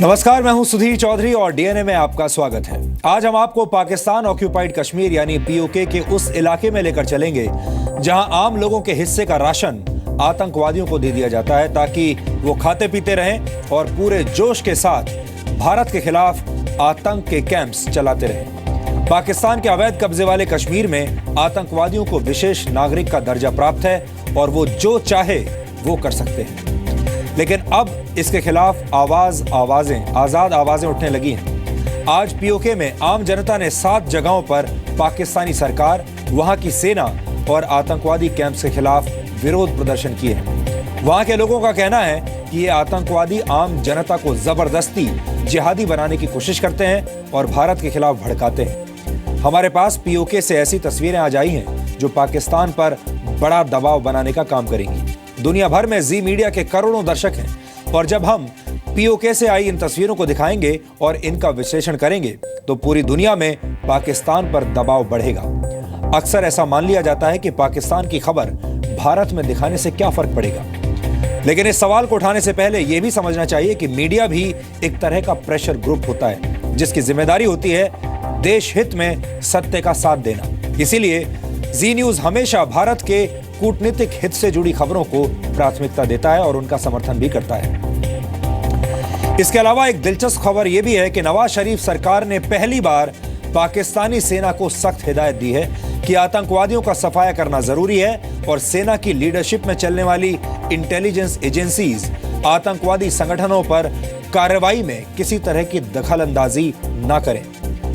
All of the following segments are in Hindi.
नमस्कार, मैं हूं सुधीर चौधरी और डीएनए में आपका स्वागत है। आज हम आपको पाकिस्तान ऑक्यूपाइड कश्मीर यानी पीओके के उस इलाके में लेकर चलेंगे जहां आम लोगों के हिस्से का राशन आतंकवादियों को दे दिया जाता है ताकि वो खाते पीते रहें और पूरे जोश के साथ भारत के खिलाफ आतंक के कैंप्स चलाते रहें। पाकिस्तान के अवैध कब्जे वाले कश्मीर में आतंकवादियों को विशेष नागरिक का दर्जा प्राप्त है और वो जो चाहे वो कर सकते हैं, लेकिन अब इसके खिलाफ आजाद आवाजें उठने लगी हैं। आज पीओके में आम जनता ने 7 जगहों पर पाकिस्तानी सरकार, वहां की सेना और आतंकवादी कैंप्स के खिलाफ विरोध प्रदर्शन किए हैं। वहां के लोगों का कहना है कि ये आतंकवादी आम जनता को जबरदस्ती जिहादी बनाने की कोशिश करते हैं और भारत के खिलाफ भड़काते हैं। हमारे पास पीओके से ऐसी तस्वीरें आज आई हैं जो पाकिस्तान पर बड़ा दबाव बनाने का काम करेंगी। दुनिया भर में जी मीडिया के करोड़ों दर्शक हैं और जब हम पीओके से आई इन तस्वीरों को दिखाएंगे और इनका विश्लेषण करेंगे तो पूरी दुनिया में पाकिस्तान पर दबाव बढ़ेगा। अक्सर ऐसा मान लिया जाता है कि पाकिस्तान की खबर भारत में दिखाने से क्या फर्क पड़ेगा, लेकिन इस सवाल को उठाने से पहले यह भी समझना चाहिए कि मीडिया भी एक तरह का प्रेशर ग्रुप होता है जिसकी जिम्मेदारी होती है देश हित में सत्य का साथ देना। इसीलिए जी न्यूज हमेशा भारत के कूटनीतिक हित से जुड़ी खबरों को प्राथमिकता देता है और उनका समर्थन भी करता है। इसके अलावा एक दिलचस्प खबर यह भी है कि नवाज शरीफ सरकार ने पहली बार पाकिस्तानी सेना को सख्त हिदायत दी है कि आतंकवादियों का सफाया करना जरूरी है और सेना की लीडरशिप में चलने वाली इंटेलिजेंस एजेंसीज आतंकवादी संगठनों पर कार्रवाई में किसी तरह की दखलंदाजी ना करें।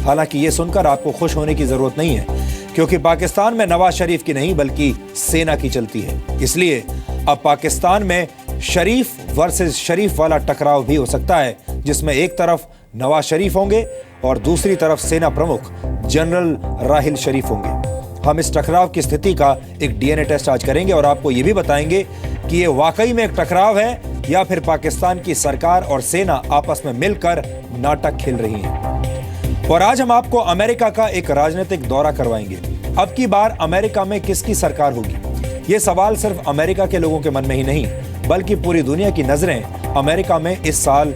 हालांकि यह सुनकर आपको खुश होने की जरूरत नहीं है, क्योंकि पाकिस्तान में नवाज शरीफ की नहीं बल्कि सेना की चलती है। इसलिए अब पाकिस्तान में शरीफ वर्सेस शरीफ वाला टकराव भी हो सकता है, जिसमें एक तरफ नवाज शरीफ होंगे और दूसरी तरफ सेना प्रमुख जनरल राहिल शरीफ होंगे। हम इस टकराव की स्थिति का एक डीएनए टेस्ट आज करेंगे और आपको यह भी बताएंगे कि यह वाकई में एक टकराव है या फिर पाकिस्तान की सरकार और सेना आपस में मिलकर नाटक खेल रही है। और आज हम आपको अमेरिका का एक राजनीतिक दौरा करवाएंगे। अब की बार अमेरिका में किसकी सरकार होगी, यह सवाल सिर्फ अमेरिका के लोगों के मन में ही नहीं बल्कि पूरी दुनिया की नजरें अमेरिका में इस साल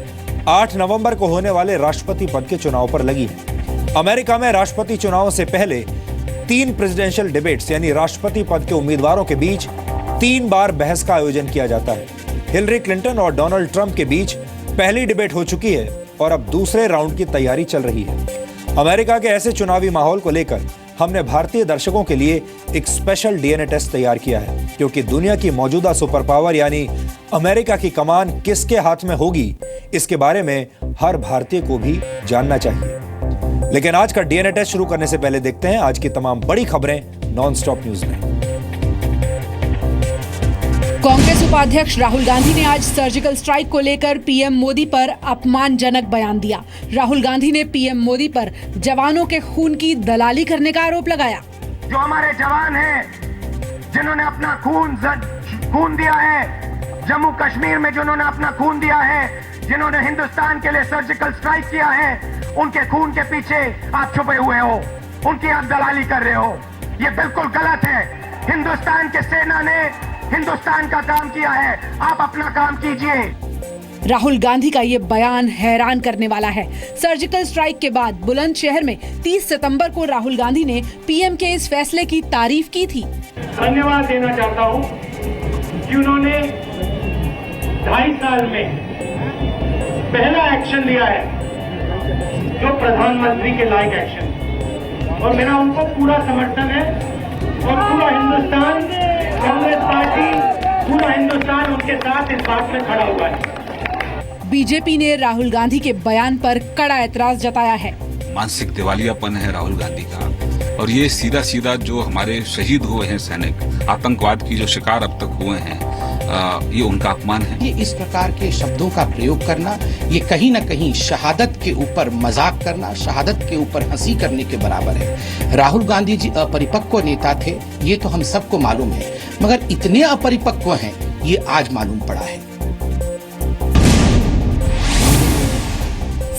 8 नवंबर को होने वाले राष्ट्रपति पद के चुनाव पर लगी है। अमेरिका में राष्ट्रपति चुनाव से पहले 3 प्रेसिडेंशियल डिबेट्स यानी राष्ट्रपति पद के उम्मीदवारों के बीच 3 बार बहस का आयोजन किया जाता है। हिलरी क्लिंटन और डोनाल्ड ट्रंप के बीच पहली डिबेट हो चुकी है और अब दूसरे राउंड की तैयारी चल रही है। अमेरिका के ऐसे चुनावी माहौल को लेकर हमने भारतीय दर्शकों के लिए एक स्पेशल डीएनए टेस्ट तैयार किया है, क्योंकि दुनिया की मौजूदा सुपर पावर यानी अमेरिका की कमान किसके हाथ में होगी, इसके बारे में हर भारतीय को भी जानना चाहिए। लेकिन आज का डीएनए टेस्ट शुरू करने से पहले देखते हैं आज की तमाम बड़ी खबरें नॉनस्टॉप न्यूज में। कांग्रेस उपाध्यक्ष राहुल गांधी ने आज सर्जिकल स्ट्राइक को लेकर पीएम मोदी पर अपमानजनक बयान दिया। राहुल गांधी ने पीएम मोदी पर जवानों के खून की दलाली करने का आरोप लगाया। जो हमारे जवान हैं जिन्होंने अपना खून दिया है, जम्मू कश्मीर में जिन्होंने अपना खून दिया है, जिन्होंने हिंदुस्तान के लिए सर्जिकल स्ट्राइक किया है, उनके खून के पीछे आप छुपे हुए हो, उनकी आप दलाली कर रहे हो। ये बिल्कुल गलत है। हिंदुस्तान के सेना ने हिंदुस्तान का काम किया है, आप अपना काम कीजिए। राहुल गांधी का ये बयान हैरान करने वाला है। सर्जिकल स्ट्राइक के बाद बुलंदशहर में 30 सितंबर को राहुल गांधी ने पीएम के इस फैसले की तारीफ की थी। धन्यवाद देना चाहता हूं कि उन्होंने 2.5 साल में पहला एक्शन लिया है जो प्रधानमंत्री के लायक एक्शन, और मेरा उनको पूरा समर्थन है और पूरा हिंदुस्तान, कांग्रेस पार्टी, पूरा हिंदुस्तान उनके साथ इस बात में खड़ा हुआ है। बीजेपी ने राहुल गांधी के बयान पर कड़ा ऐतराज जताया है। मानसिक दिवालियापन है राहुल गांधी का, और ये सीधा सीधा जो हमारे शहीद हुए हैं सैनिक, आतंकवाद की जो शिकार अब तक हुए हैं, ये उनका अपमान है। ये इस प्रकार के शब्दों का प्रयोग करना, ये कहीं न कहीं शहादत के ऊपर मजाक करना, शहादत के ऊपर हंसी करने के बराबर है। राहुल गांधी जी अपरिपक्व नेता थे, ये तो हम सबको मालूम है, मगर इतने अपरिपक्व हैं ये आज मालूम पड़ा है।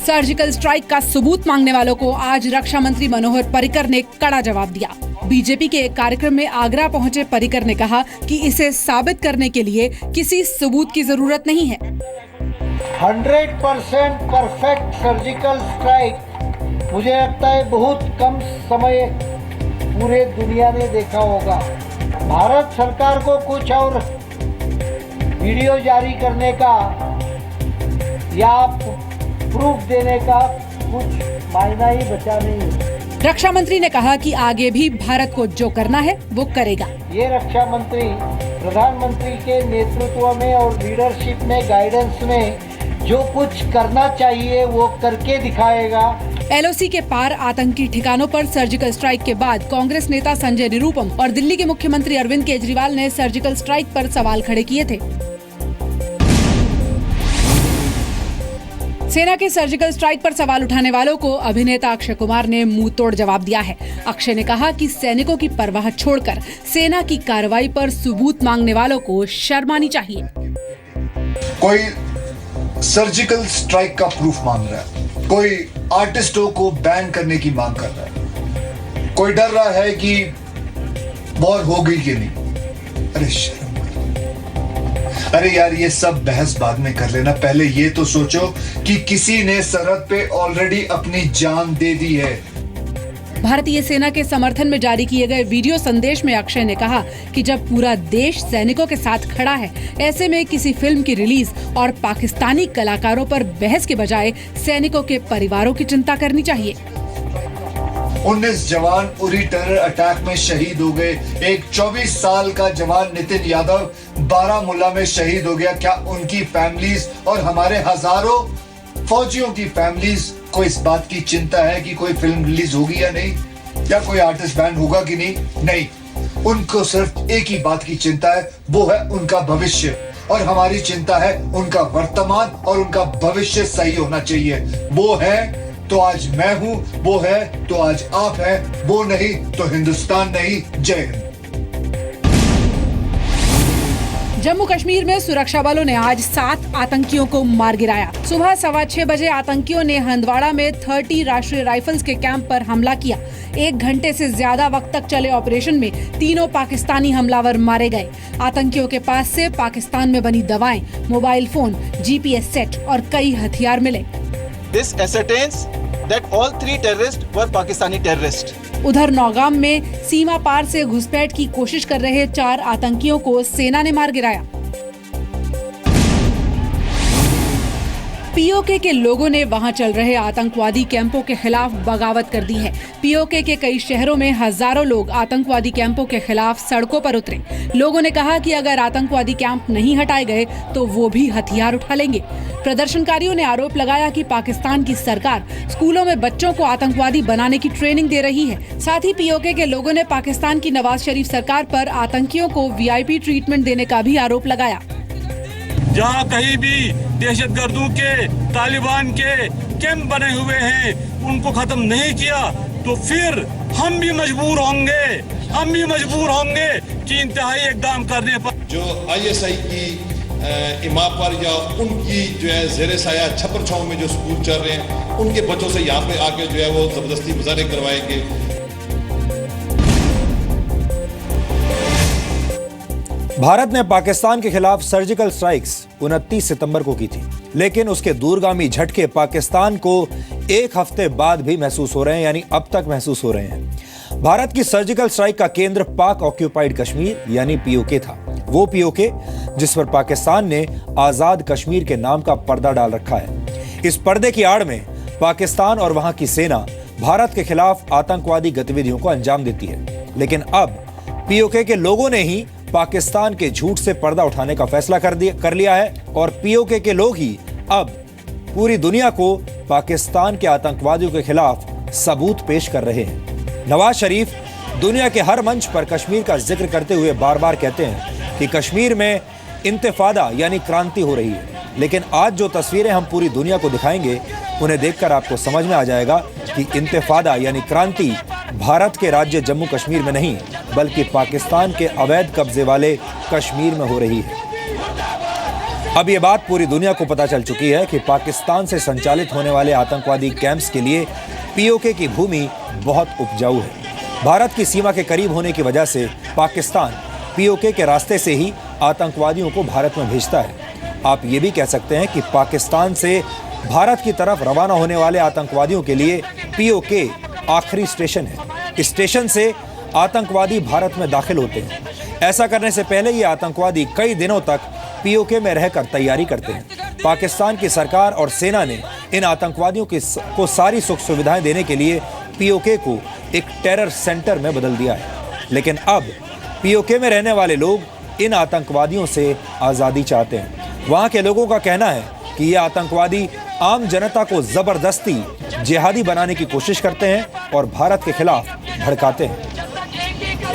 सर्जिकल स्ट्राइक का सबूत मांगने वालों को आज रक्षा मंत्री मनोहर पर्रिकर ने कड़ा जवाब दिया। बीजेपी के एक कार्यक्रम में आगरा पहुंचे पर्रिकर ने कहा कि इसे साबित करने के लिए किसी सबूत की जरूरत नहीं है। 100% परफेक्ट सर्जिकल स्ट्राइक मुझे लगता है बहुत कम समय पूरे दुनिया ने देखा होगा। भारत सरकार को कुछ और वीडियो जारी करने का या प्रूफ देने का कुछ मायना ही बचा नहीं है। रक्षा मंत्री ने कहा कि आगे भी भारत को जो करना है वो करेगा। ये रक्षा मंत्री प्रधानमंत्री के नेतृत्व में और लीडरशिप में, गाइडेंस में जो कुछ करना चाहिए वो करके दिखाएगा। एलओसी के पार आतंकी ठिकानों पर सर्जिकल स्ट्राइक के बाद कांग्रेस नेता संजय निरुपम और दिल्ली के मुख्यमंत्री अरविंद केजरीवाल ने सर्जिकल स्ट्राइक पर सवाल खड़े किए थे। सेना के सर्जिकल स्ट्राइक पर सवाल उठाने वालों को अभिनेता अक्षय कुमार ने मुंह तोड़ जवाब दिया है। अक्षय ने कहा कि सैनिकों की परवाह छोड़कर सेना की कार्रवाई पर सबूत मांगने वालों को शर्म आनी चाहिए। कोई सर्जिकल स्ट्राइक का प्रूफ मांग रहा है, कोई आर्टिस्टों को बैन करने की मांग कर रहा है, कोई डर रहा है कि वॉर हो गई कि नहीं। अरे शर्म, अरे यार ये सब बहस बाद में कर लेना, पहले ये तो सोचो कि किसी ने सरहद पे ऑलरेडी अपनी जान दे दी है। भारतीय सेना के समर्थन में जारी किए गए वीडियो संदेश में अक्षय ने कहा कि जब पूरा देश सैनिकों के साथ खड़ा है, ऐसे में किसी फिल्म की रिलीज और पाकिस्तानी कलाकारों पर बहस के बजाय सैनिकों के परिवारों की चिंता करनी चाहिए। 19 जवान उरी टेरर अटैक में शहीद हो गए। एक 24 साल का जवान नितिन यादव बारामूला में शहीद हो गया। क्या उनकी फैमिलीज और हमारे हजारों फौजियों की फैमिलीज को इस बात की चिंता है कि कोई फिल्म रिलीज होगी या नहीं, या कोई आर्टिस्ट बैन होगा कि नहीं? नहीं, उनको सिर्फ एक ही बात की चिंता है, वो है उनका भविष्य। और हमारी चिंता है उनका वर्तमान और उनका भविष्य सही होना चाहिए। वो है तो आज मैं हूं, वो है तो आज आप हैं, वो नहीं तो हिंदुस्तान नहीं। जय हिंद। जम्मू कश्मीर में सुरक्षा बलों ने आज 7 आतंकियों को मार गिराया। सुबह 6:15 बजे आतंकियों ने हंदवाड़ा में 30 राष्ट्रीय राइफल्स के कैंप पर हमला किया। 1 घंटे से ज्यादा वक्त तक चले ऑपरेशन में तीनों पाकिस्तानी हमलावर मारे गए। आतंकियों के पास से पाकिस्तान में बनी दवाएं, मोबाइल फोन, GPS सेट और कई हथियार मिले। This ascertains that all 3 terrorists were Pakistani terrorists. उधर नौगाम में सीमा पार से घुसपैठ की कोशिश कर रहे 4 आतंकियों को सेना ने मार गिराया। पीओके के लोगों ने वहां चल रहे आतंकवादी कैंपों के खिलाफ बगावत कर दी है। पीओके के कई शहरों में हजारों लोग आतंकवादी कैंपों के खिलाफ सड़कों पर उतरे। लोगों ने कहा कि अगर आतंकवादी कैंप नहीं हटाए गए तो वो भी हथियार उठा लेंगे। प्रदर्शनकारियों ने आरोप लगाया कि पाकिस्तान की सरकार स्कूलों में बच्चों को आतंकवादी बनाने की ट्रेनिंग दे रही है। साथ ही पीओके के लोगों ने पाकिस्तान की नवाज शरीफ सरकार पर आतंकियों को VIP ट्रीटमेंट देने का भी आरोप लगाया। जहाँ कहीं भी दहशतगर्दों के, तालिबान के कैंप बने हुए हैं, उनको खत्म नहीं किया तो फिर हम भी मजबूर होंगे कि इंतहाई इक़दाम करने पर। जो ISI की इमा पर या उनकी जो है ज़ेरे साया छपर छाँव में जो स्कूल चल रहे हैं, उनके बच्चों से यहाँ पे आके जो है वो जबरदस्ती मुजाहरे करवाएंगे। भारत ने पाकिस्तान के खिलाफ सर्जिकल स्ट्राइक्स 29 सितंबर को की थी, लेकिन उसके दूरगामी झटके पाकिस्तान को 1 हफ्ते बाद भी महसूस हो रहे हैं, यानी अब तक महसूस हो रहे हैं। भारत की सर्जिकल स्ट्राइक का केंद्र पाक ऑक्यूपाइड कश्मीर यानी POK था। वो POK जिस पर पाकिस्तान ने आजाद कश्मीर के नाम का पर्दा डाल रखा है। इस पर्दे की आड़ में पाकिस्तान और वहां की सेना भारत के खिलाफ आतंकवादी गतिविधियों को अंजाम देती है। लेकिन अब POK के लोगों ने ही पाकिस्तान के झूठ से पर्दा उठाने का फैसला कर लिया है और POK के लोग ही अब पूरी दुनिया को पाकिस्तान के आतंकवादियों के खिलाफ सबूत पेश कर रहे हैं। नवाज शरीफ दुनिया के हर मंच पर कश्मीर का जिक्र करते हुए बार बार कहते हैं कि कश्मीर में इंतिफादा यानी क्रांति हो रही है, लेकिन आज जो तस्वीरें हम पूरी दुनिया को दिखाएंगे उन्हें देखकर आपको समझ में आ जाएगा कि इंतिफादा यानी क्रांति भारत के राज्य जम्मू कश्मीर में नहीं, बल्कि पाकिस्तान के अवैध कब्जे वाले कश्मीर में हो रही है। अब यह बात पूरी दुनिया को पता चल चुकी है कि पाकिस्तान से संचालित होने वाले आतंकवादी कैंप्स के लिए POK की भूमि बहुत उपजाऊ है। भारत की सीमा के करीब होने की वजह से पाकिस्तान POK के रास्ते से ही आतंकवादियों को भारत में भेजता है। आप ये भी कह सकते हैं कि पाकिस्तान से भारत की तरफ रवाना होने वाले आतंकवादियों के लिए पीओके आखिरी स्टेशन है। इस स्टेशन से आतंकवादी भारत में दाखिल होते हैं। ऐसा करने से पहले ये आतंकवादी कई दिनों तक पीओके में रहकर तैयारी करते हैं। पाकिस्तान की सरकार और सेना ने इन आतंकवादियों को सारी सुख सुविधाएं देने के लिए पीओके को एक टेरर सेंटर में बदल दिया है। लेकिन अब पीओके में रहने वाले लोग इन आतंकवादियों से आज़ादी चाहते हैं। वहाँ के लोगों का कहना है कि ये आतंकवादी आम जनता को जबरदस्ती जिहादी बनाने की कोशिश करते हैं और भारत के खिलाफ भड़काते हैं।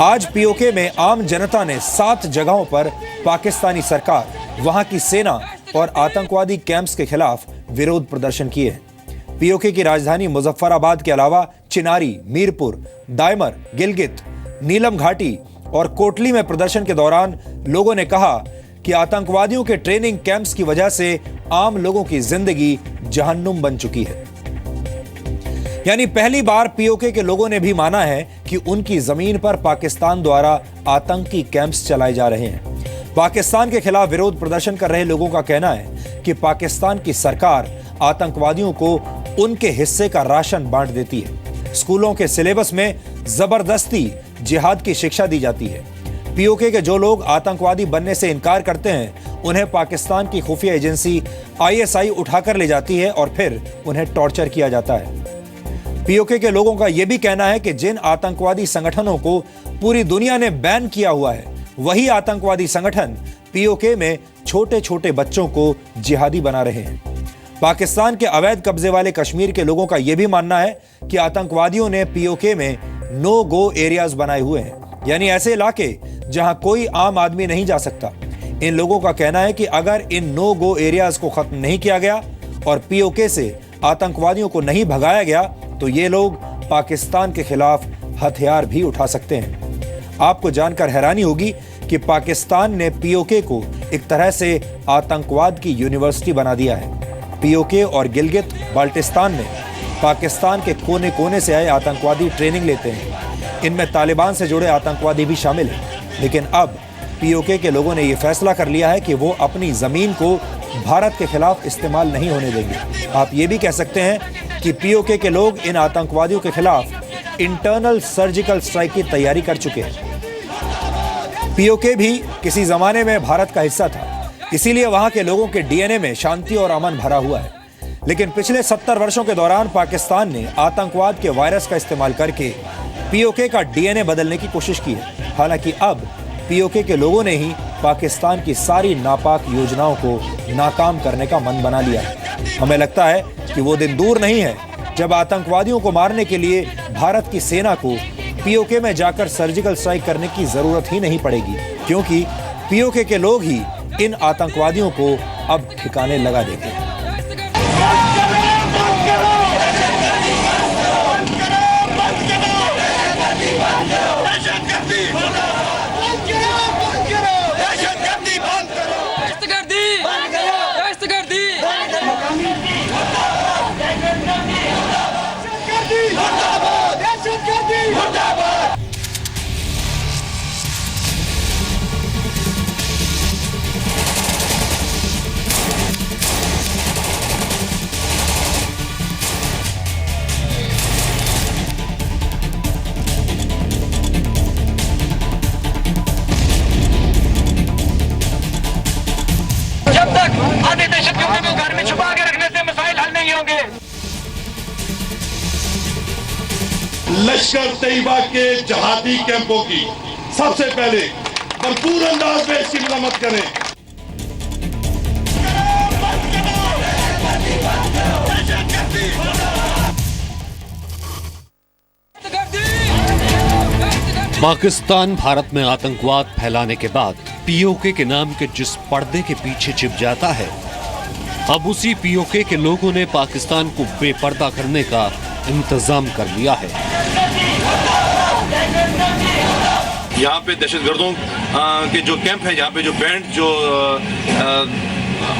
आज पीओके में आम जनता ने 7 जगहों पर पाकिस्तानी सरकार, वहां की सेना और आतंकवादी कैंप्स के खिलाफ विरोध प्रदर्शन किए हैं। पीओके की राजधानी मुजफ्फराबाद के अलावा चिनारी, मीरपुर, दायमर, गिलगित, नीलम घाटी और कोटली में प्रदर्शन के दौरान लोगों ने कहा कि आतंकवादियों के ट्रेनिंग कैंप्स की वजह से आम लोगों की जिंदगी जहन्नुम बन चुकी है। यानी पहली बार पीओके के लोगों ने भी माना है कि उनकी जमीन पर पाकिस्तान द्वारा आतंकी कैंप्स चलाए जा रहे हैं। पाकिस्तान के खिलाफ विरोध प्रदर्शन कर रहे लोगों का कहना है कि पाकिस्तान की सरकार आतंकवादियों को उनके हिस्से का राशन बांट देती है। स्कूलों के सिलेबस में जबरदस्ती जिहाद की शिक्षा दी जाती है। पीओके के जो लोग आतंकवादी बनने से इनकार करते हैं, उन्हें पाकिस्तान की खुफिया एजेंसी आईएसआई उठाकर ले जाती है और फिर उन्हें टॉर्चर किया जाता है। पीओके के लोगों का यह भी कहना है कि जिन आतंकवादी संगठनों को पूरी दुनिया ने बैन किया हुआ है, वही आतंकवादी संगठन पीओके में छोटे छोटे बच्चों को जिहादी बना रहे हैं। पाकिस्तान के अवैध कब्जे वाले कश्मीर के लोगों का यह भी मानना है कि आतंकवादियों ने पीओके में नो गो एरियाज बनाए हुए हैं, यानी ऐसे इलाके जहां कोई आम आदमी नहीं जा सकता। इन लोगों का कहना है कि अगर इन नो गो एरियाज को खत्म नहीं किया गया और पीओके से आतंकवादियों को नहीं भगाया गया, तो ये लोग पाकिस्तान के खिलाफ हथियार भी उठा सकते हैं। आपको जानकर हैरानी होगी कि पाकिस्तान ने पीओके को एक तरह से आतंकवाद की यूनिवर्सिटी बना दिया है। पीओके और गिलगित बाल्टिस्तान में पाकिस्तान के कोने कोने से आए आतंकवादी ट्रेनिंग लेते हैं। इनमें तालिबान से जुड़े आतंकवादी भी शामिल हैं। लेकिन अब पीओके के लोगों ने यह फैसला कर लिया है कि वो अपनी जमीन को भारत के खिलाफ इस्तेमाल नहीं होने देंगे। आप ये भी कह सकते हैं कि पीओके के लोग इन आतंकवादियों के खिलाफ इंटरनल सर्जिकल स्ट्राइक की तैयारी कर चुके हैं। पीओके भी किसी जमाने में भारत का हिस्सा था, इसीलिए वहां के लोगों के डीएनए में शांति और अमन भरा हुआ है। लेकिन पिछले 70 वर्षों के दौरान पाकिस्तान ने आतंकवाद के वायरस का इस्तेमाल करके पीओके का डीएनए बदलने की कोशिश की है। हालांकि अब पीओके के लोगों ने ही पाकिस्तान की सारी नापाक योजनाओं को नाकाम करने का मन बना लिया है। हमें लगता है कि वो दिन दूर नहीं है जब आतंकवादियों को मारने के लिए भारत की सेना को पीओके में जाकर सर्जिकल स्ट्राइक करने की जरूरत ही नहीं पड़ेगी, क्योंकि पीओके के लोग ही इन आतंकवादियों को अब ठिकाने लगा देंगे। जब तक आधे दहशतगर्दों को घर में छुपा के रखने से मसाइल हल नहीं होंगे। लश्कर तैयबा के जहादी कैंपों की सबसे पहले भरपूर अंदाज में इसकी मरम्मत करें। पाकिस्तान भारत में आतंकवाद फैलाने के बाद पीओके के नाम के जिस पर्दे के पीछे छिप जाता है, अब उसी पीओके के लोगों ने पाकिस्तान को बेपर्दा करने का इंतजाम कर लिया है। यहाँ पे दहशतगर्दों के जो कैंप हैं, यहाँ पे जो बैंड जो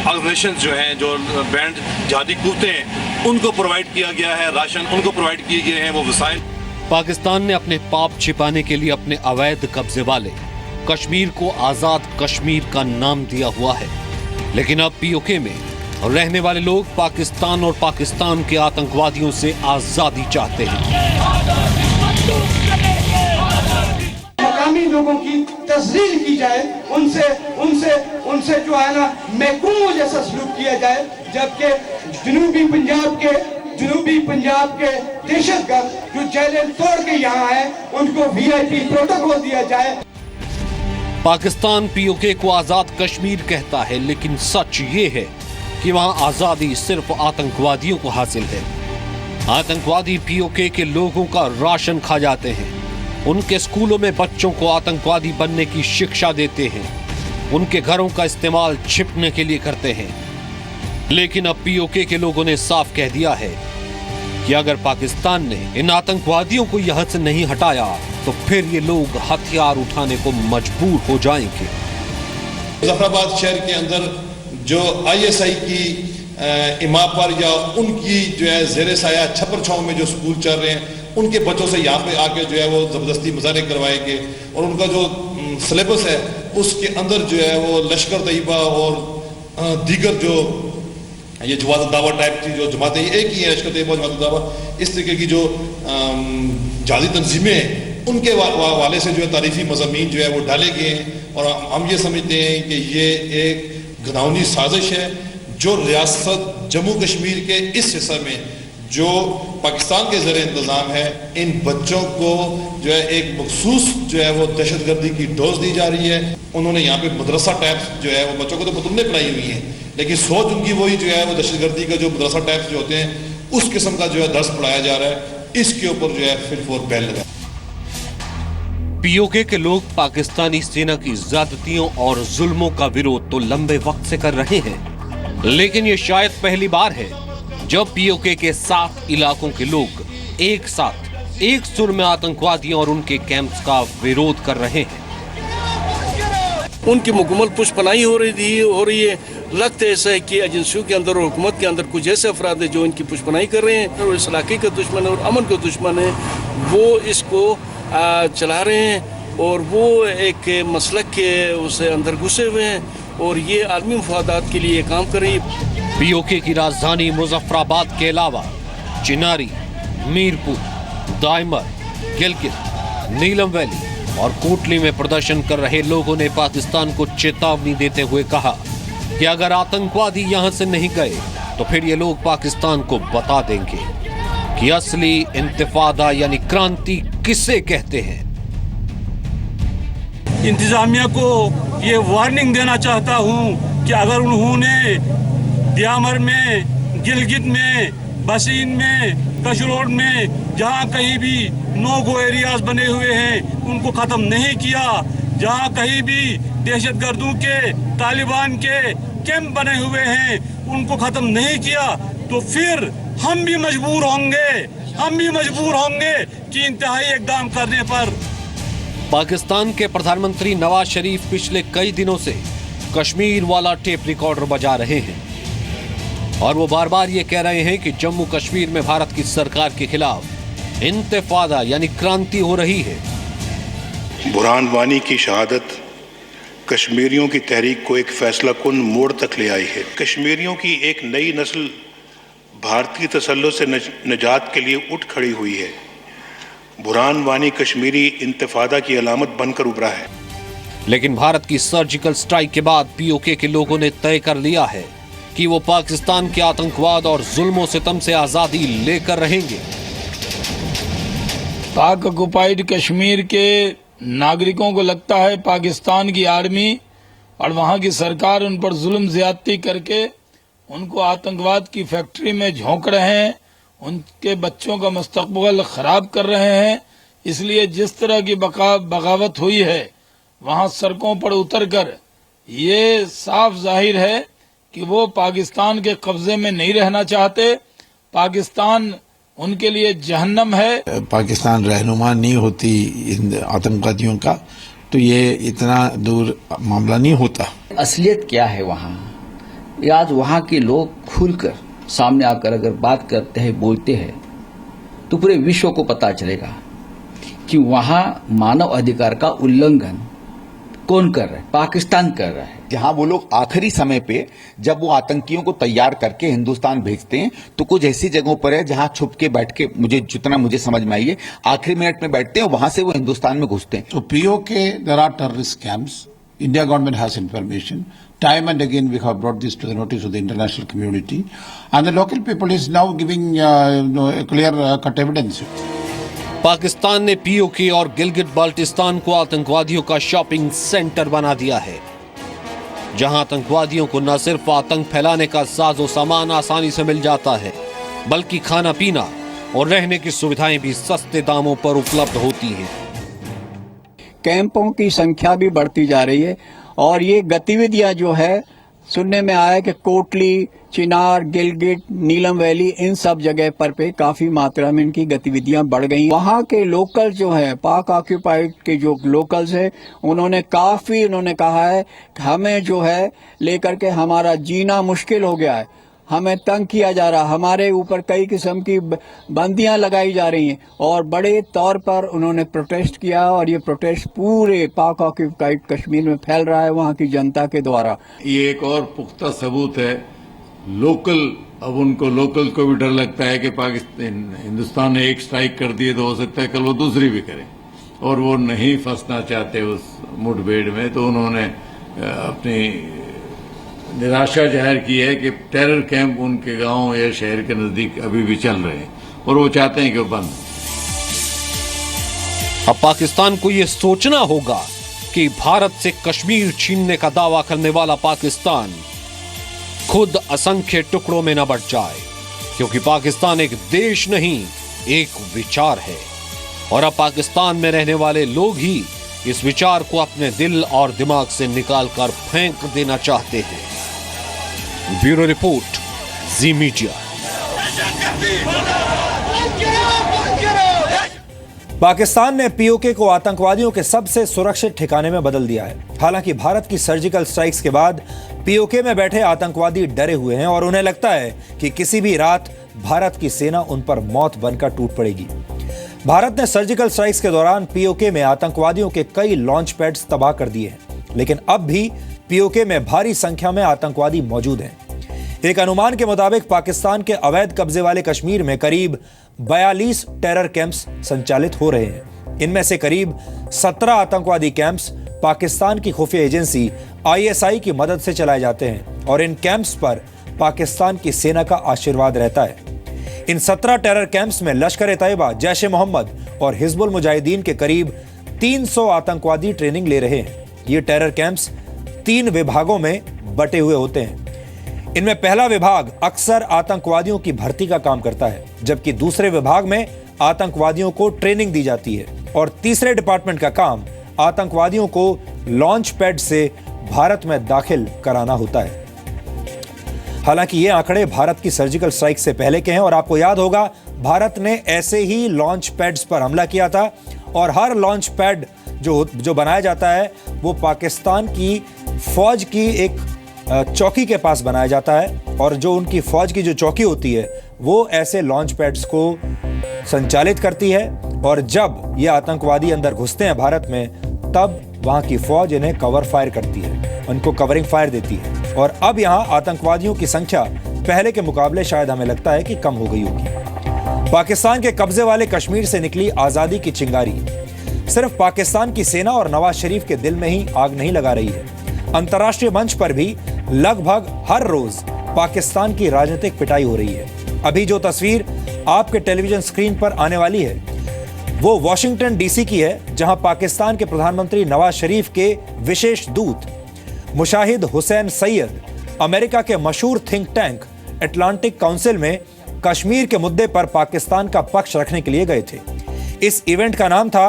ऑर्गेनाइजेशंस जो हैं, जो बैंड जहादी कूदते हैं, उनको प्रोवाइड किया गया है राशन, उनको प्रोवाइड किए गए हैं वो वसाइल। पाकिस्तान ने अपने पाप छिपाने के लिए अपने अवैध कब्जे वाले कश्मीर को आजाद कश्मीर का नाम दिया हुआ है। लेकिन अब पीओके में रहने वाले लोग पाकिस्तान और पाकिस्तान के आतंकवादियों से आजादी चाहते हैं। मकामी लोगों की तस्दील की जाए, उनसे उनसे उनसे जो है ना महकूमों जैसा सलूक किया जाए, जबकि जनूबी पंजाब के दहशतगर्द जो जेलें तोड़ के यहाँ है उनको VIP प्रोटोकॉल दिया जाए। पाकिस्तान पीओके को आजाद कश्मीर कहता है, लेकिन सच ये है कि वहां आजादी सिर्फ आतंकवादियों को हासिल है। आतंकवादी पीओके के लोगों का राशन खा जाते हैं, उनके स्कूलों में बच्चों को आतंकवादी बनने की शिक्षा देते हैं, उनके घरों का इस्तेमाल छिपने के लिए करते हैं। लेकिन अब पीओके के लोगों ने साफ कह दिया है कि अगर पाकिस्तान ने इन आतंकवादियों को यहाँ से नहीं हटाया तो फिर ये लोग हथियार उठाने को मजबूर हो जाएंगे। मुजफ्फराबाद शहर के अंदर जो ISI की इमाम पर या उनकी जो है ज़ेरे साया छपर छाँव में जो स्कूल चल रहे हैं, उनके बच्चों से यहाँ पे आके जो है वो ज़बरदस्ती मुजाहरे करवाएंगे और उनका जो सिलेबस है उसके अंदर जो है वो लश्कर तैयबा और दीगर जो ये जमात दावा टाइप की जो जमातें एक ही है, लश्कर तैयबा जमात दावा, इस तरीके की जो जाली तंजीमें उनके वाले से जो है तारीफी मज़ामीन जो है वो डाले गए हैं। और हम ये समझते हैं कि ये एक घिनौनी साजिश है जो रियासत जम्मू कश्मीर के इस हिस्से में जो पाकिस्तान के ज़रिए इंतज़ाम है, इन बच्चों को जो है एक मखसूस जो है वो दहशतगर्दी की डोज दी जा रही है। उन्होंने यहाँ पे मदरसा टाइप्स जो है वो बच्चों को तो बतूने पढ़ाई हुई है, लेकिन सोच उनकी वही जो है वो दहशतगर्दी का जो मदरसा टाइप्स जो होते हैं उस किस्म का जो है दर्स पढ़ाया जा रहा है। इसके ऊपर जो है फिर फोर बैन लगा। पीओके के लोग पाकिस्तानी सेना की ज्यादतियों और जुल्मों का विरोध तो लंबे वक्त से कर रहे हैं, लेकिन ये शायद पहली बार है जब पीओके के 7 इलाकों के लोग एक साथ एक सुर में आतंकवादियों और उनके कैंप्स का विरोध कर रहे हैं। उनकी मुकम्मल पुष्पनाई हो रही है। लगता है ऐसा है कि एजेंसियों के अंदर और हुकूमत के अंदर कुछ ऐसे अफराद है जो इनकी पुष्पनाई कर रहे हैं और इस इलाके के दुश्मन और अमन के दुश्मन है, वो इसको चला रहे हैं और वो एक मसलक के उसे अंदर घुसे हुए हैं और ये आलमी मफादात के लिए काम कर रही है। पीओके की राजधानी मुजफ्फराबाद के अलावा चिनारी, मीरपुर, दाइमर, गिलगित, नीलम वैली और कोटली में प्रदर्शन कर रहे लोगों ने पाकिस्तान को चेतावनी देते हुए कहा कि अगर आतंकवादी यहां से नहीं गए तो फिर ये लोग पाकिस्तान को बता देंगे कि असली इंतिफादा यानी क्रांति किसे कहते हैं। इंतजामिया को ये वार्निंग देना चाहता हूं कि अगर उन्होंने दियामर में, गिलगित में, बसीन में, कशरोड में जहां कहीं भी नो गो एरियाज बने हुए हैं उनको ख़त्म नहीं किया, जहां कहीं भी दहशतगर्दों के, तालिबान के कैंप बने हुए हैं उनको ख़त्म नहीं किया, तो फिर हम भी मजबूर होंगे कि इंतहाई इक़दाम करने पर। पाकिस्तान के प्रधानमंत्री नवाज शरीफ पिछले कई दिनों से कश्मीर वाला टेप रिकॉर्डर बजा रहे हैं और वो बार बार ये कह रहे हैं कि जम्मू कश्मीर में भारत की सरकार के खिलाफ इंतिफादा यानी क्रांति हो रही है। बुरहान वानी की शहादत कश्मीरियों की तहरीक को एक फैसला कुन मोड़ तक ले आई है। कश्मीरियों की एक नई नस्ल भारतीय तसल्लुत से निजात के लिए उठ खड़ी हुई है। बुरहान वानी कश्मीरी इंतिफादा की अलामत बनकर उभरा है। लेकिन भारत की सर्जिकल स्ट्राइक के बाद पीओके के लोगों ने तय कर लिया है कि वो पाकिस्तान के आतंकवाद और जुल्मों सितम से आजादी लेकर रहेंगे। पाक ऑक्युपाइड कश्मीर के नागरिकों को लगता है पाकिस्तान की आर्मी और वहां की सरकार उन पर जुल्म ज्यादती करके उनको आतंकवाद की फैक्ट्री में झोंक रहे हैं, उनके बच्चों का मुस्तकबिल खराब कर रहे हैं। इसलिए जिस तरह की बगावत हुई है वहां सड़कों पर उतरकर ये साफ जाहिर है कि वो पाकिस्तान के कब्जे में नहीं रहना चाहते। पाकिस्तान उनके लिए जहन्नम है। पाकिस्तान रहनुमा नहीं होती इन आतंकवादियों का तो ये इतना दूर मामला नहीं होता। असलियत क्या है वहाँ, आज वहाँ के लोग खुलकर सामने आकर अगर बात करते हैं, बोलते हैं, तो पूरे विश्व को पता चलेगा कि वहाँ मानव अधिकार का उल्लंघन कौन कर रहा है? पाकिस्तान कर रहा है। जहां वो लोग आखिरी समय पे जब वो आतंकियों को तैयार करके हिंदुस्तान भेजते हैं तो कुछ ऐसी जगहों पर है जहां छुप के बैठ के, जितना मुझे समझ में आई है, आखिरी मिनट में बैठते हैं, वहां से वो हिंदुस्तान में घुसते हैं। So POK, there are terrorist camps. India government has information. Time and again we have brought this to the notice of the international community, and the local people is now giving a clear-cut evidence. Pakistan ने पीओके और गिलगित बाल्टिस्तान को आतंकवादियों का शॉपिंग सेंटर बना दिया है, जहां आतंकवादियों को न सिर्फ आतंक फैलाने का साजो सामान आसानी से मिल जाता है, बल्कि खाना पीना और रहने की सुविधाएं भी सस्ते दामों पर उपलब्ध होती हैं। कैंपों की संख्या भी बढ़ती जा रही है और ये गतिविधियां जो है, सुनने में आया कि कोटली, चिनार, गिलगित, नीलम वैली, इन सब जगह पर पे काफी मात्रा में इनकी गतिविधियां बढ़ गई। वहां के लोकल जो है, पाक ऑक्यूपाइड के जो लोकल्स है, उन्होंने कहा है कि हमें जो है लेकर के हमारा जीना मुश्किल हो गया है, हमें तंग किया जा रहा, हमारे ऊपर कई किस्म की बंदियां लगाई जा रही हैं, और बड़े तौर पर उन्होंने प्रोटेस्ट किया और ये प्रोटेस्ट पूरे पाक ऑक्यूपाइड कश्मीर में फैल रहा है वहां की जनता के द्वारा। ये एक और पुख्ता सबूत है लोकल, अब उनको लोकल को भी डर लगता है कि पाकिस्तान, हिंदुस्तान ने एक स्ट्राइक कर दी तो हो सकता है कल वो दूसरी भी करे, और वो नहीं फंसना चाहते उस मुठभेड़ में, तो उन्होंने अपनी निराशा जाहिर की है कि टेरर कैंप उनके गांव या शहर के नजदीक अभी भी चल रहे हैं और वो चाहते हैं कि वो बंद। अब पाकिस्तान को यह सोचना होगा कि भारत से कश्मीर छीनने का दावा करने वाला पाकिस्तान खुद असंख्य टुकड़ों में न बट जाए, क्योंकि पाकिस्तान एक देश नहीं, एक विचार है, और अब पाकिस्तान में रहने वाले लोग ही इस विचार को अपने दिल और दिमाग से निकालकर फेंक देना चाहते हैं। ब्यूरो रिपोर्ट, जी मीडिया। पाकिस्तान ने पीओके को आतंकवादियों के सबसे सुरक्षित ठिकाने में बदल दिया है। हालांकि भारत की सर्जिकल स्ट्राइक्स के बाद पीओके में बैठे आतंकवादी डरे हुए हैं और उन्हें लगता है कि किसी भी रात भारत की सेना उन पर मौत बनकर टूट पड़ेगी। भारत ने सर्जिकल स्ट्राइक्स के दौरान पीओके में आतंकवादियों के कई लॉन्च पैड्स तबाह कर दिए हैं, लेकिन अब भी पीओके में भारी संख्या में आतंकवादी मौजूद हैं। एक अनुमान के मुताबिक पाकिस्तान के अवैध कब्जे वाले कश्मीर में करीब 42 टेरर कैंप्स संचालित हो रहे हैं। इनमें से करीब 17 आतंकवादी कैंप्स पाकिस्तान की खुफिया एजेंसी ISI की मदद से चलाए जाते हैं और इन कैंप्स पर पाकिस्तान की सेना का आशीर्वाद रहता है। इन 17 टेरर कैंप्स में लश्कर-ए-तैयबा, जैश-ए-मोहम्मद और हिजबुल मुजाहिदीन के करीब 300 आतंकवादी ट्रेनिंग ले रहे हैं। ये टेरर कैंप्स 3 विभागों में बटे हुए होते हैं। इनमें पहला विभाग अक्सर आतंकवादियों की भर्ती का काम करता है, जबकि दूसरे विभाग में आतंकवादियों को ट्रेनिंग दी जाती है और तीसरे डिपार्टमेंट का काम आतंकवादियों को लॉन्च पैड से भारत में दाखिल कराना होता है। हालांकि ये आंकड़े भारत की सर्जिकल स्ट्राइक से पहले के हैं और आपको याद होगा भारत ने ऐसे ही लॉन्च पैड्स पर हमला किया था और हर लॉन्च पैड जो बनाया जाता है वो पाकिस्तान की फौज की एक चौकी के पास बनाया जाता है और जो उनकी फौज की जो चौकी होती है वो ऐसे लॉन्च पैड्स को संचालित करती है और जब ये आतंकवादी अंदर घुसते हैं भारत में तब वहां की फौज इन्हें कवर फायर करती है, उनको कवरिंग फायर देती है। और अब यहां आतंकवादियों की संख्या पहले के मुकाबले शायद हमें लगता है कि कम हो गई होगी। पाकिस्तान के कब्जे वाले कश्मीर से निकली आजादी की चिंगारी सिर्फ पाकिस्तान की सेना और नवाज शरीफ के दिल में ही आग नहीं लगा रही है, अंतर्राष्ट्रीय मंच पर भी लगभग हर रोज पाकिस्तान की राजनीतिक पिटाई हो रही है। अभी जो तस्वीर आपके टेलीविजन स्क्रीन पर आने वाली है वो वॉशिंगटन डीसी की है, जहां पाकिस्तान के प्रधानमंत्री नवाज शरीफ के विशेष दूत मुशाहिद हुसैन सैयद अमेरिका के मशहूर थिंक टैंक अटलांटिक काउंसिल में कश्मीर के मुद्दे पर पाकिस्तान का पक्ष रखने के लिए गए थे। इस इवेंट का नाम था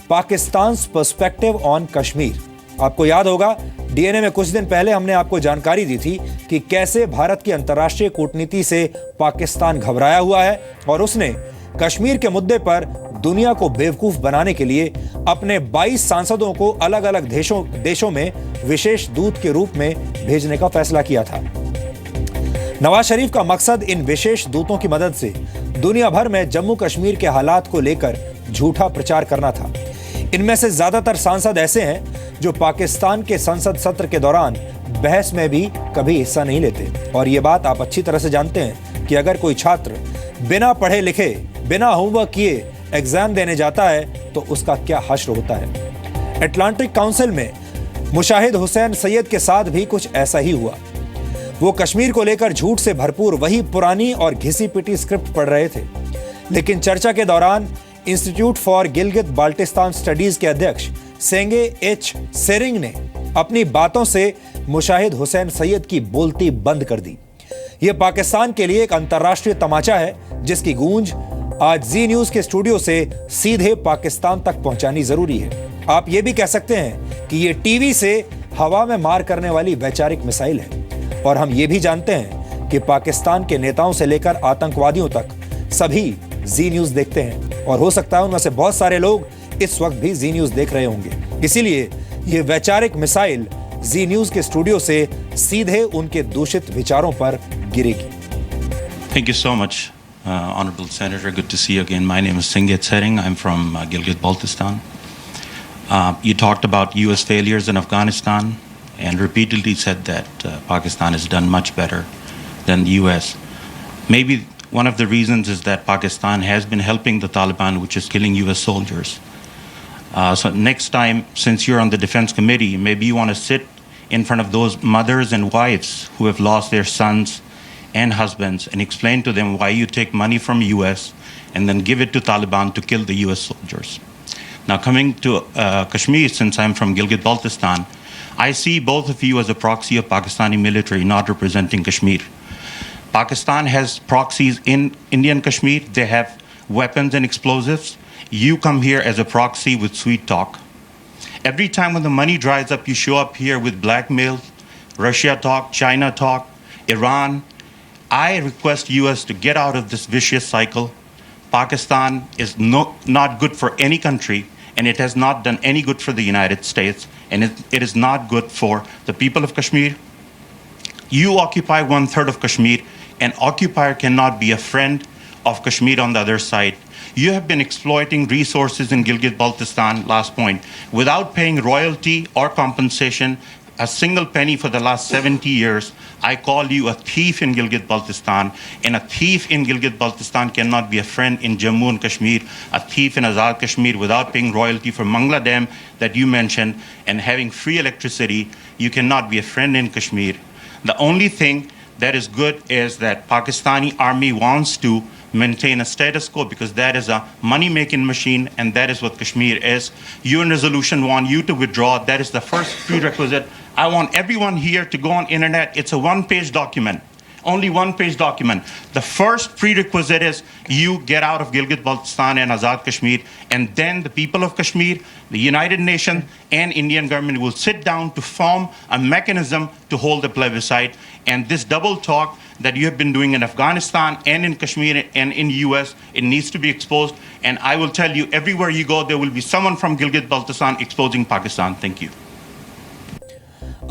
पाकिस्तान्स पर्सपेक्टिव ऑन कश्मीर। आपको याद होगा डीएनए में कुछ दिन पहले हमने आपको जानकारी दी थी कि कैसे भारत की अंतर्राष्ट्रीय कूटनीति से पाकिस्तान घबराया हुआ है और उसने कश्मीर के मुद्दे पर दुनिया को बेवकूफ बनाने के लिए अपने 22 सांसदों को अलग अलग देशों में विशेष दूत के रूप में भेजने का फैसला किया था। नवाज शरीफ का मकसद इन विशेष दूतों की मदद से दुनिया भर में जम्मू कश्मीर के हालात को लेकर झूठा प्रचार करना था। इनमें से ज्यादातर सांसद ऐसे हैं जो पाकिस्तान के संसद सत्र के दौरान बहस में भी कभी हिस्सा नहीं लेते। और ये बात आप अच्छी तरह से जानते हैं कि अगर कोई छात्र बिना पढ़े लिखे, बिना होमवर्क किए एग्जाम देने जाता है तो उसका क्या हश्र होता है। अटलांटिक काउंसिल में मुशाहिद हुसैन सैयद के साथ भी कुछ ऐसा ही हुआ। वो कश्मीर को लेकर झूठ से भरपूर वही पुरानी और घिसी पिटी स्क्रिप्ट पढ़ रहे थे, लेकिन चर्चा के दौरान institute for Gilgit Baltistan studies के अध्यक्ष सेंगे एच सेरिंग ने अपनी बातों से मुशाहिद हुसैन सैयद की बोलती बंद कर दी। यह पाकिस्तान के लिए एक अंतर्राष्ट्रीय तमाचा है, जिसकी गूंज आज जी न्यूज के स्टूडियो से सीधे पाकिस्तान तक पहुंचानी जरूरी है। आप ये भी कह सकते हैं कि ये टीवी से हवा में मार करने वाली वैचारिक मिसाइल है। और हम ये भी जानते हैं कि पाकिस्तान के नेताओं से लेकर आतंकवादियों तक सभी जी न्यूज देखते हैं, और हो सकता है उनमें से बहुत सारे लोग इस वक्त भी जी न्यूज देख रहे होंगे। इसीलिए ये वैचारिक मिसाइल जी न्यूज के स्टूडियो से सीधे उनके दूषित विचारों पर गिरेगी। Thank you so much, Honorable Senator. Good to see you again. My name is Singh Sering. I'm from Gilgit-Baltistan. You talked about U.S. failures in Afghanistan and repeatedly said that Pakistan has done much better than the U.S. Maybe one of the reasons is that Pakistan has been helping the Taliban, which is killing U.S. soldiers. So next time, since you're on the Defense Committee, maybe you want to sit in front of those mothers and wives who have lost their sons and husbands and explain to them why you take money from U.S. and then give it to Taliban to kill the U.S. soldiers. Now coming to Kashmir, since I'm from Gilgit-Baltistan, I see both of you as a proxy of Pakistani military, not representing Kashmir. Pakistan has proxies in Indian Kashmir. They have weapons and explosives. You come here as a proxy with sweet talk. Every time when the money dries up, you show up here with blackmail, Russia talk, China talk, Iran. I request US to get out of this vicious cycle. Pakistan is not good for any country, and it has not done any good for the United States, and it is not good for the people of Kashmir. You occupy 1/3 of Kashmir, and occupier cannot be a friend of Kashmir on the other side. You have been exploiting resources in Gilgit-Baltistan, last point, without paying royalty or compensation, a single penny for the last 70 years. I call you a thief in Gilgit-Baltistan, and a thief in Gilgit-Baltistan cannot be a friend in Jammu and Kashmir, a thief in Azad Kashmir without paying royalty for Mangla Dam that you mentioned and having free electricity. You cannot be a friend in Kashmir. The only thing that is good is that Pakistani army wants to maintain a status quo because that is a money-making machine, and that is what Kashmir is. UN resolution want you to withdraw. That is the first prerequisite. I want everyone here to go on internet. It's a one-page document, only one-page document. The first prerequisite is you get out of Gilgit-Baltistan and Azad Kashmir, and then the people of Kashmir, the United Nations, and Indian government will sit down to form a mechanism to hold the plebiscite. And this double talk that you have been doing in Afghanistan and in Kashmir and in US, it needs to be exposed. And I will tell you, everywhere you go, there will be someone from Gilgit-Baltistan exposing Pakistan. Thank you.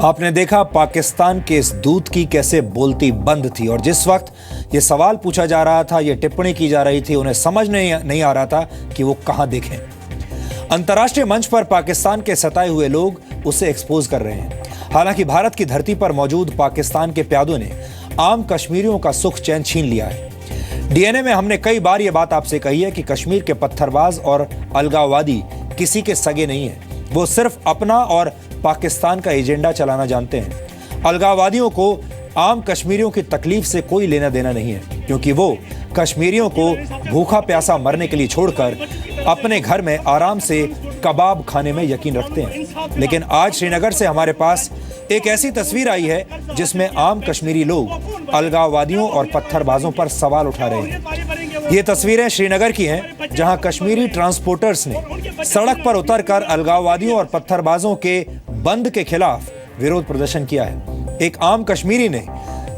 आपने देखा पाकिस्तान के इस दूत की कैसे बोलती बंद थी, और जिस वक्त ये सवाल पूछा जा रहा था, ये टिप्पणी की जा रही थी, उन्हें समझ नहीं आ रहा था कि वो कहां देखें। अंतर्राष्ट्रीय मंच पर पाकिस्तान के सताए हुए लोग उसे एक्सपोज कर रहे हैं। हालांकि भारत की धरती पर मौजूद पाकिस्तान के प्यादों ने आम कश्मीरियों का सुख चैन छीन लिया है। डीएनए में हमने कई बार ये बात आपसे कही है कि कश्मीर के पत्थरबाज और अलगाववादी किसी के सगे नहीं है। वो सिर्फ अपना और पाकिस्तान का एजेंडा चलाना जानते हैं। अलगाववादियों को आम कश्मीरियों की तकलीफ से कोई लेना देना नहीं है, क्योंकि वो कश्मीरियों को भूखा प्यासा मरने के लिए छोड़कर अपने घर में आराम से कबाब खाने में यकीन रखते हैं। लेकिन आज श्रीनगर से हमारे पास एक ऐसी तस्वीर आई है जिसमें आम कश्मीरी लोग अलगाववादियों और पत्थरबाजों पर सवाल उठा रहे हैं। ये तस्वीरें श्रीनगर की हैं, जहां कश्मीरी ट्रांसपोर्टर्स ने सड़क पर उतरकर अलगाववादियों और पत्थरबाजों के बंद के खिलाफ विरोध प्रदर्शन किया है। एक आम कश्मीरी ने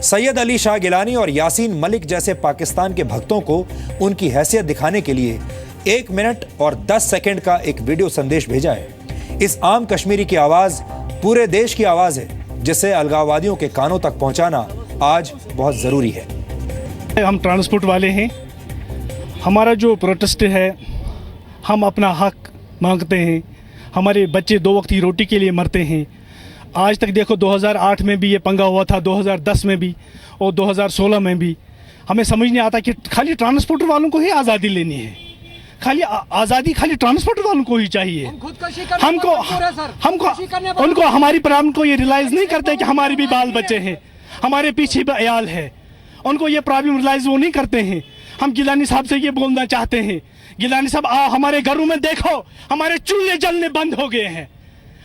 सैयद अली शाह गिलानी और यासीन मलिक जैसे पाकिस्तान के भक्तों को उनकी हैसियत दिखाने के लिए 1 मिनट और 10 सेकंड का एक वीडियो संदेश भेजा है। इस आम कश्मीरी की आवाज पूरे देश की आवाज है, जिसे अलगाववादियों के कानों तक पहुंचाना आज बहुत जरूरी है। हम ट्रांसपोर्ट वाले हैं, हमारा जो प्रोटेस्ट है, हम अपना हक मांगते हैं। हमारे बच्चे 2 वक्त की रोटी के लिए मरते हैं। आज तक देखो 2008 में भी ये पंगा हुआ था, 2010 में भी और 2016 में भी। हमें समझ नहीं आता कि खाली ट्रांसपोर्टर वालों को ही आज़ादी लेनी है, खाली आज़ादी खाली ट्रांसपोर्ट वालों को ही चाहिए। हमको उनको हमारी प्रॉब्लम को ये रियलाइज़ नहीं करते कि हमारे भी बाल बच्चे हैं, हमारे पीछे भी अयाल है। उनको ये प्रॉब्लम रियलाइज़ वो नहीं करते हैं। हम गिलानी साहब से ये बोलना चाहते हैं, गिलानी साहब आओ हमारे घरों में देखो, हमारे चूल्हे जलने बंद हो गए हैं।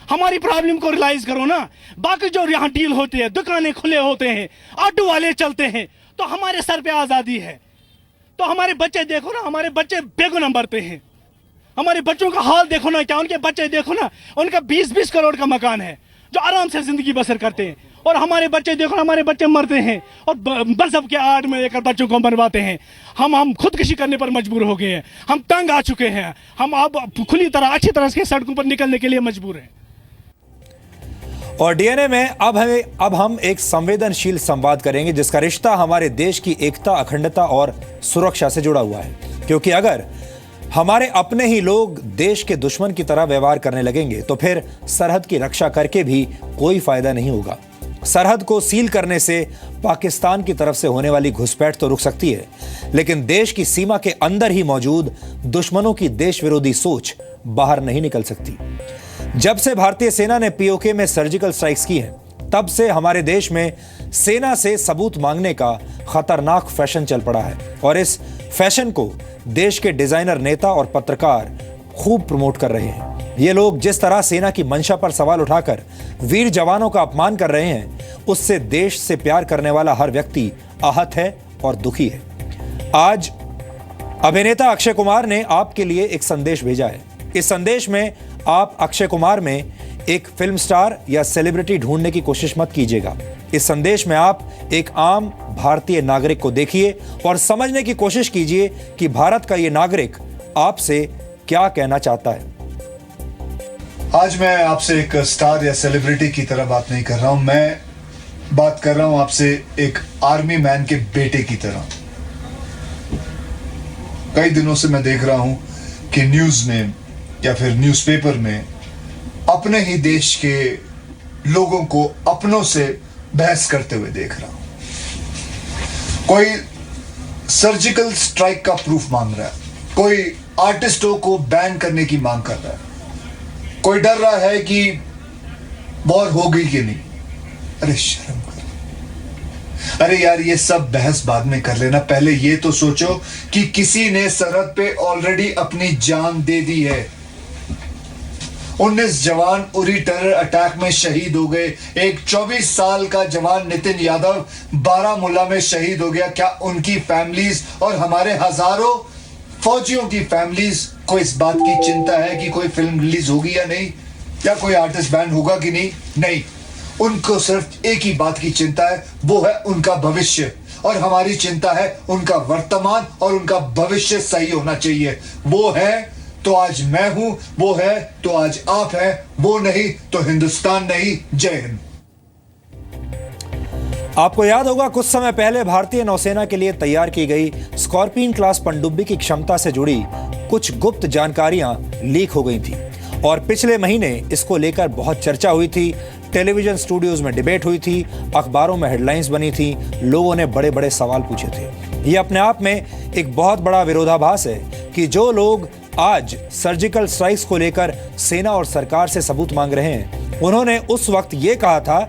हमारी प्रॉब्लम को रियलाइज़ करो ना। बाकी जो यहाँ डील होते हैं, दुकानें खुले होते हैं, ऑटो वाले चलते हैं, तो हमारे सर पे आज़ादी है। तो हमारे बच्चे देखो ना, हमारे बच्चे बेगुनाह मरते हैं। हमारे बच्चों का हाल देखो ना, क्या उनके बच्चे देखो ना, उनका 20-20 करोड़ का मकान है जो आराम से जिंदगी बसर करते हैं, और हमारे बच्चे देखो ना, हमारे बच्चे मरते हैं और मजहब के आड़ में लेकर बच्चों को मरवाते हैं। हम खुदकुशी करने पर मजबूर हो गए हैं, हम तंग आ चुके हैं, हम अब खुली तरह अच्छी तरह से सड़कों पर निकलने के लिए मजबूर हैं। और डीएनए में अब हम एक संवेदनशील संवाद करेंगे जिसका रिश्ता हमारे देश की एकता, अखंडता और सुरक्षा से जुड़ा हुआ है। क्योंकि अगर हमारे अपने ही लोग देश के दुश्मन की तरह व्यवहार करने लगेंगे तो फिर सरहद की रक्षा करके भी कोई फायदा नहीं होगा। सरहद को सील करने से पाकिस्तान की तरफ से होने वाली घुसपैठ तो रुक सकती है, लेकिन देश की सीमा के अंदर ही मौजूद दुश्मनों की देश विरोधी सोच बाहर नहीं निकल सकती। जब से भारतीय सेना ने पीओके में सर्जिकल स्ट्राइक्स की हैं, तब से हमारे देश में सेना से सबूत मांगने का खतरनाक फैशन चल पड़ा है और इस फैशन को देश के डिजाइनर, नेता और पत्रकार खूब प्रमोट कर रहे हैं। ये लोग जिस तरह सेना की मंशा पर सवाल उठाकर वीर जवानों का अपमान कर रहे हैं, उससे देश से प्यार करने वाला हर व्यक्ति आहत है और दुखी है। आज अभिनेता अक्षय कुमार ने आपके लिए एक संदेश भेजा है। इस संदेश में आप अक्षय कुमार में एक फिल्म स्टार या सेलिब्रिटी ढूंढने की कोशिश मत कीजिएगा। इस संदेश में आप एक आम भारतीय नागरिक को देखिए और समझने की कोशिश कीजिए कि भारत का यह नागरिक आपसे क्या कहना चाहता है। आज मैं आपसे एक स्टार या सेलिब्रिटी की तरह बात नहीं कर रहा हूं, मैं बात कर रहा हूं आपसे एक आर्मी मैन के बेटे की तरह। कई दिनों से मैं देख रहा हूं कि न्यूज में या फिर न्यूज़पेपर में अपने ही देश के लोगों को अपनों से बहस करते हुए देख रहा हूं। कोई सर्जिकल स्ट्राइक का प्रूफ मांग रहा है, कोई आर्टिस्टों को बैन करने की मांग कर रहा है, कोई डर रहा है कि वॉर होगी कि नहीं। अरे शर्म करो। अरे यार, ये सब बहस बाद में कर लेना, पहले ये तो सोचो कि किसी ने सरहद पे ऑलरेडी अपनी जान दे दी है। 19 जवान उरी टेरर अटैक में शहीद हो गए। एक 24 साल का जवान नितिन यादव बारामूला में शहीद हो गया। क्या उनकी फैमिलीज और हमारे हजारों फौजियों की फैमिलीज को इस बात की चिंता है कि कोई फिल्म रिलीज होगी या नहीं, या कोई आर्टिस्ट बैन होगा कि नहीं? नहीं, उनको सिर्फ एक ही बात की चिंता है, वो है उनका भविष्य। और हमारी चिंता है उनका वर्तमान और उनका भविष्य सही होना चाहिए। वो है तो आज मैं हूं, वो है तो आज आप हैं, वो नहीं तो हिंदुस्तान नहीं। जय हिंद। आपको याद होगा कुछ समय पहले भारतीय नौसेना के लिए तैयार की गई स्कॉर्पियन क्लास पनडुब्बी की क्षमता से जुड़ी कुछ गुप्त जानकारियां लीक हो गई थी और पिछले महीने इसको लेकर बहुत चर्चा हुई थी। टेलीविजन स्टूडियोज में डिबेट हुई थी, अखबारों में हेडलाइंस बनी थी, लोगों ने बड़े बड़े सवाल पूछे थे। ये अपने आप में एक बहुत बड़ा विरोधाभास है कि जो लोग आज सर्जिकल स्ट्राइक्स को लेकर सेना और सरकार से सबूत मांग रहे हैं, उन्होंने उस वक्त ये कहा था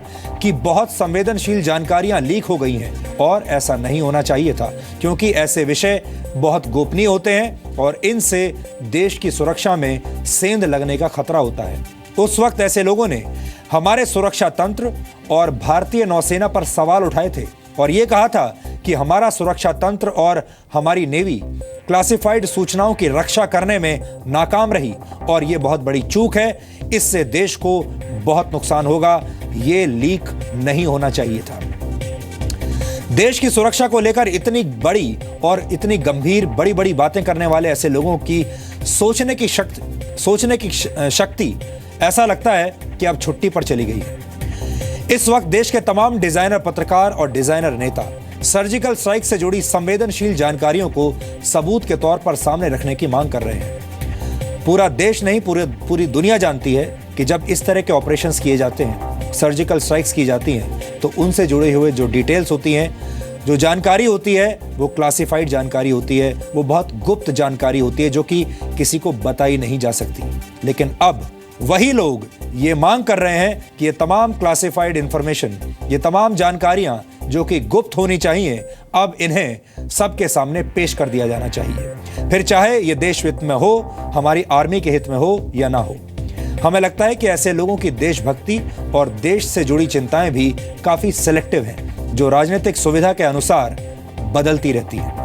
कि बहुत संवेदनशील जानकारियां लीक हो गई हैं और ऐसा नहीं होना चाहिए था, क्योंकि ऐसे विषय बहुत गोपनीय होते हैं और इनसे देश की सुरक्षा में सेंध लगने का खतरा होता है। उस वक्त ऐसे लोगों ने हमारे सुरक्षा तंत्र और भारतीय नौसेना पर सवाल उठाए थे और ये कहा था कि हमारा सुरक्षा तंत्र और हमारी नेवी क्लासिफाइड सूचनाओं की रक्षा करने में नाकाम रही और ये बहुत बड़ी चूक है, इससे देश को बहुत नुकसान होगा, ये लीक नहीं होना चाहिए था। देश की सुरक्षा को लेकर इतनी बड़ी और इतनी गंभीर बड़ी बड़ी बातें करने वाले ऐसे लोगों की सोचने की शक्ति ऐसा लगता है कि अब छुट्टी पर चली गई है। इस वक्त देश के तमाम डिजाइनर, पत्रकार और डिजाइनर नेता सर्जिकल स्ट्राइक से जुड़ी संवेदनशील जानकारियों को सबूत के तौर पर सामने रखने की मांग कर रहे हैं। पूरा देश नहीं पूरी दुनिया जानती है कि जब इस तरह के ऑपरेशंस किए जाते हैं, सर्जिकल स्ट्राइक्स की जाती हैं, तो उनसे जुड़े हुए जो डिटेल्स होती हैं, जो जानकारी होती है, वो क्लासिफाइड जानकारी होती है, वो बहुत गुप्त जानकारी होती है जो कि किसी को बताई नहीं जा सकती। लेकिन अब वही लोग ये मांग कर रहे हैं कि ये तमाम क्लासिफाइड इंफॉर्मेशन, ये तमाम जानकारियां जो कि गुप्त होनी चाहिए, अब इन्हें सबके सामने पेश कर दिया जाना चाहिए, फिर चाहे ये देश हित में हो, हमारी आर्मी के हित में हो या ना हो। हमें लगता है कि ऐसे लोगों की देशभक्ति और देश से जुड़ी चिंताएं भी काफी सिलेक्टिव हैं, जो राजनीतिक सुविधा के अनुसार बदलती रहती हैं।